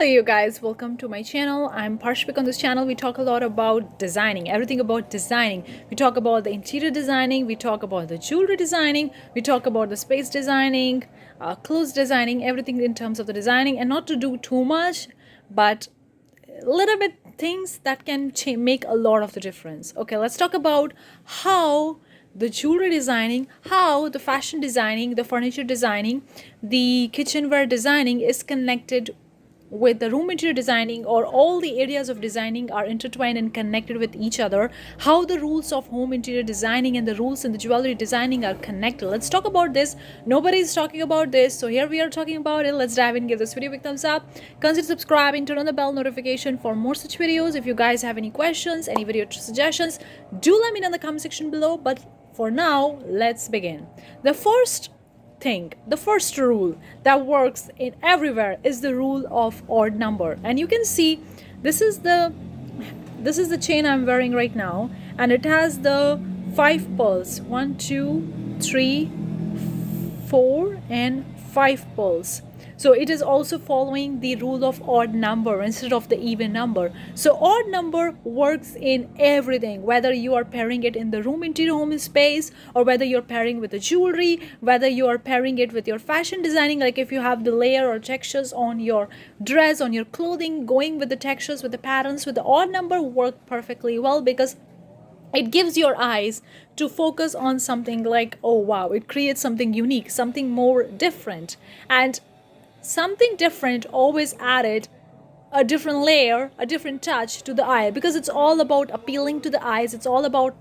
Hello you guys, welcome to my channel. I'm Parshvik. On this channel we talk a lot about designing, everything about designing. We talk about the interior designing, we talk about the jewelry designing, we talk about the space designing, clothes designing, everything in terms of the designing, and not to do too much, but a little bit things that can make a lot of the difference. Okay, let's talk about how the jewelry designing, how the fashion designing, the furniture designing, the kitchenware designing is connected with the room interior designing, or all the areas of designing are intertwined and connected with each other. How the rules of home interior designing and the rules in the jewelry designing are connected. Let's talk about this. Nobody's talking about this, so here we are talking about it. Let's dive in. Give this video a big thumbs up, consider subscribing, turn on the bell notification for more such videos. If you guys have any questions, any video suggestions, do let me know in the comment section below. But for now, let's begin. The first rule that works in everywhere is the rule of odd number. And you can see this is the chain I'm wearing right now, and it has the 5 pearls, 1 2 3 4 and 5 pearls. So it is also following the rule of odd number instead of the even number. So odd number works in everything, whether you are pairing it in the room interior home space, or whether you're pairing with the jewelry, whether you are pairing it with your fashion designing, like if you have the layer or textures on your dress, on your clothing, going with the textures, with the patterns, with the odd number work perfectly well, because it gives your eyes to focus on something like, oh wow, it creates something unique, something more different. And something different always added a different layer, a different touch to the eye, because it's all about appealing to the eyes. It's all about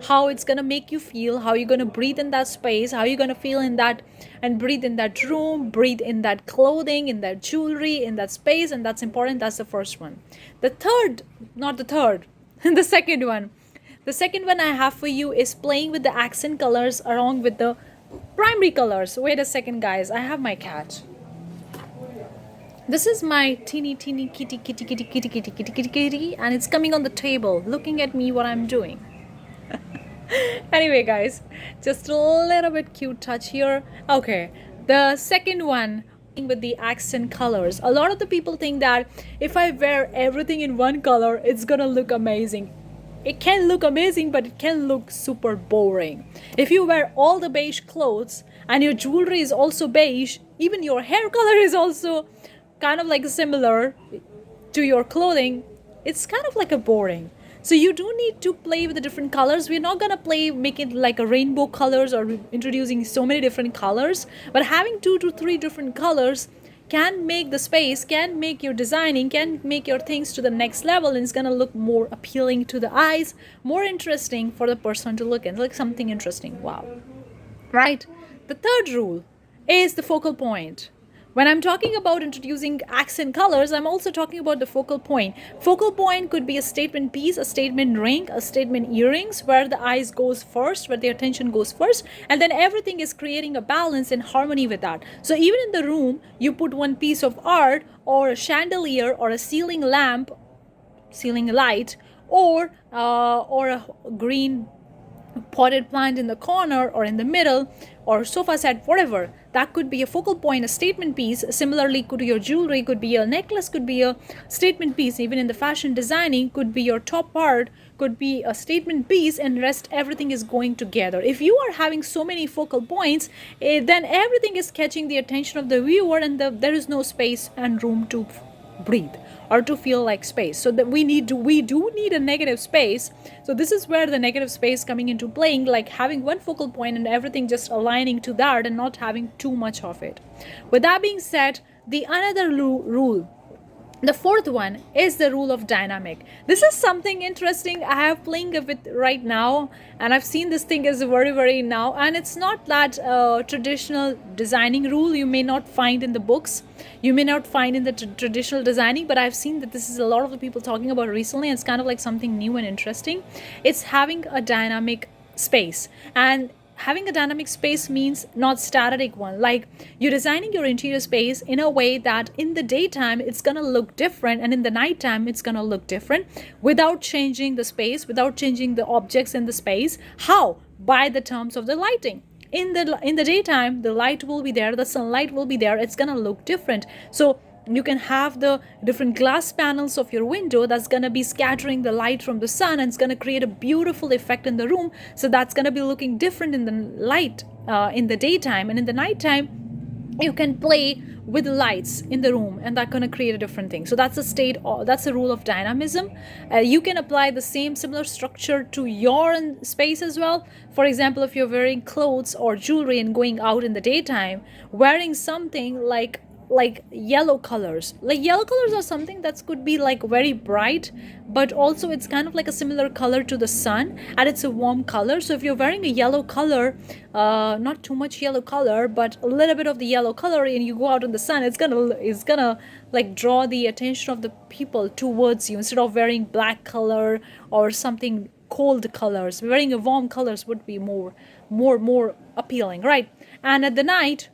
how it's going to make you feel, how you're going to breathe in that space, how you're going to feel in that and breathe in that room, breathe in that clothing, in that jewelry, in that space. And that's important. That's the first one. The third, not the third, the second one. The second one I have for you is playing with the accent colors along with the primary colors. Wait a second, guys. I have my cat. This is my teeny kitty, and it's coming on the table looking at me what I'm doing. Anyway, guys, just a little bit cute touch here. Okay, the second one with the accent colors. A lot of the people think that if I wear everything in one color, it's gonna look amazing. It can look amazing, but it can look super boring. If you wear all the beige clothes and your jewelry is also beige, even your hair color is also kind of like similar to your clothing, it's kind of like a boring. So you do need to play with the different colors. We're not gonna make it like a rainbow colors or introducing so many different colors, but having 2 to 3 different colors can make the space, can make your designing, can make your things to the next level, and it's gonna look more appealing to the eyes, more interesting for the person to look at, like something interesting. Wow, right? The third rule is the focal point. When I'm talking about introducing accent colors, I'm also talking about the focal point. Focal point could be a statement piece, a statement ring, a statement earrings, where the eyes goes first, where the attention goes first, and then everything is creating a balance and harmony with that. So even in the room, you put one piece of art or a chandelier or a ceiling lamp, ceiling light, or a green potted plant in the corner or in the middle, or sofa set, whatever. That could be a focal point, a statement piece. Similarly, could your jewelry, could be a necklace, could be a statement piece. Even in the fashion designing, could be your top part, could be a statement piece, and rest everything is going together. If you are having so many focal points, then everything is catching the attention of the viewer, and there is no space and room to breathe or to feel like space. So that we do need a negative space. So this is where the negative space coming into playing, like having one focal point and everything just aligning to that and not having too much of it. With that being said, the another rule, the fourth one, is the rule of dynamic. This is something interesting I have playing with right now, and I've seen this thing is very now, and it's not that traditional designing rule you may not find in the books, you may not find in the traditional designing, but I've seen that this is a lot of the people talking about recently, and it's kind of like something new and interesting. It's having a dynamic space. And having a dynamic space means not static one. Like you're designing your interior space in a way that in the daytime it's gonna look different, and in the nighttime it's gonna look different, without changing the space, without changing the objects in the space. How? By the terms of the lighting. In the daytime, the light will be there, the sunlight will be there, it's gonna look different. So You can have the different glass panels of your window that's going to be scattering the light from the sun, and it's going to create a beautiful effect in the room. So that's going to be looking different in the light in the daytime, and in the nighttime you can play with the lights in the room, and that's going to create a different thing. So that's a state, that's a rule of dynamism. You can apply the same similar structure to your space as well. For example, if you're wearing clothes or jewelry and going out in the daytime, wearing something like yellow colors, like yellow colors are something that could be like very bright, but also it's kind of like a similar color to the sun, and it's a warm color. So if you're wearing a yellow color, not too much yellow color, but a little bit of the yellow color, and you go out in the sun, it's gonna like draw the attention of the people towards you, instead of wearing black color or something cold colors. Wearing a warm colors would be more appealing, right? And at the night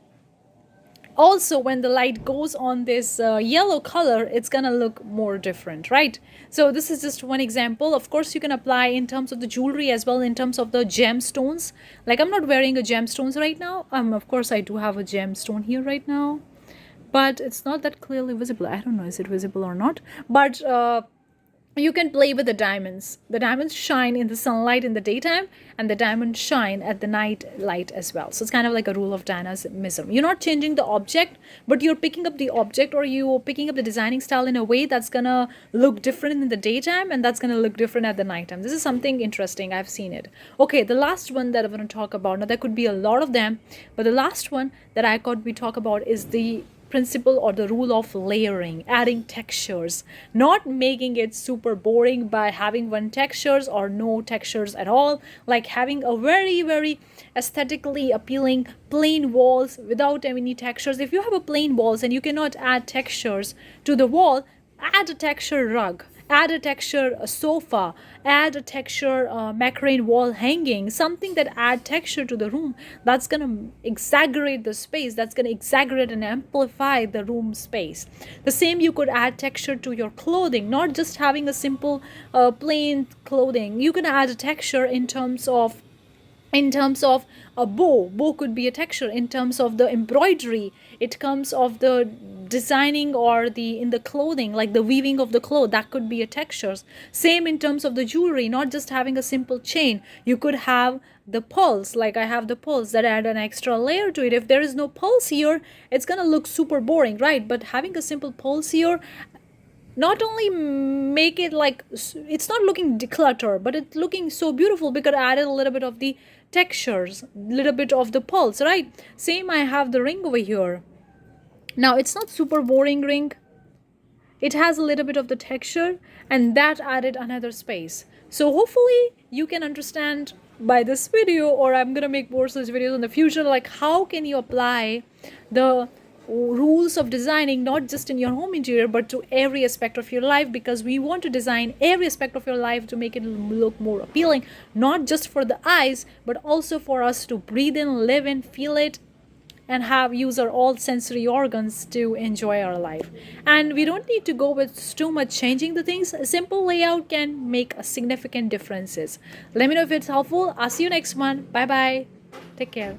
also, when the light goes on this yellow color, it's gonna look more different, right? So this is just one example. Of course, you can apply in terms of the jewelry as well, in terms of the gemstones. Like, I'm not wearing a gemstones right now. Of course I do have a gemstone here right now, but it's not that clearly visible. I don't know, is it visible or not? But you can play with the diamonds. The diamonds shine in the sunlight in the daytime, and the diamonds shine at the night light as well. So it's kind of like a rule of dynamism. You're not changing the object, but you're picking up the object, or you're picking up the designing style in a way that's gonna look different in the daytime, and that's gonna look different at the nighttime. This is something interesting. I've seen it. Okay, the last one that I'm going to talk about, now there could be a lot of them, but the last one that I could we talk about is the principle or the rule of layering, adding textures, not making it super boring by having one textures or no textures at all, like having a very aesthetically appealing plain walls without any textures. If you have a plain walls and you cannot add textures to the wall, add a texture rug, add a texture sofa, add a texture macarene wall hanging, something that add texture to the room, that's going to exaggerate the space, that's going to exaggerate and amplify the room space. The same, you could add texture to your clothing, not just having a simple plain clothing. You can add a texture in terms of a bow could be a texture. In terms of the embroidery, it comes of the designing or the in the clothing, like the weaving of the cloth, that could be a textures. Same in terms of the jewelry, not just having a simple chain. You could have the pearls, like I have the pearls that add an extra layer to it. If there is no pearls here, it's gonna look super boring, right? But having a simple pearls here not only make it like it's not looking decluttered, but it's looking so beautiful because I added a little bit of the textures, little bit of the pulse, right? Same, I have the ring over here. Now it's not super boring ring, it has a little bit of the texture, and that added another space. So hopefully you can understand by this video, or I'm gonna make more such videos in the future, like how can you apply the rules of designing, not just in your home interior but to every aspect of your life, because we want to design every aspect of your life to make it look more appealing, not just for the eyes but also for us to breathe in, live in, feel it, and have use our all sensory organs to enjoy our life. And we don't need to go with too much changing the things. A simple layout can make a significant differences. Let me know if it's helpful. I'll see you next one. Bye bye, take care.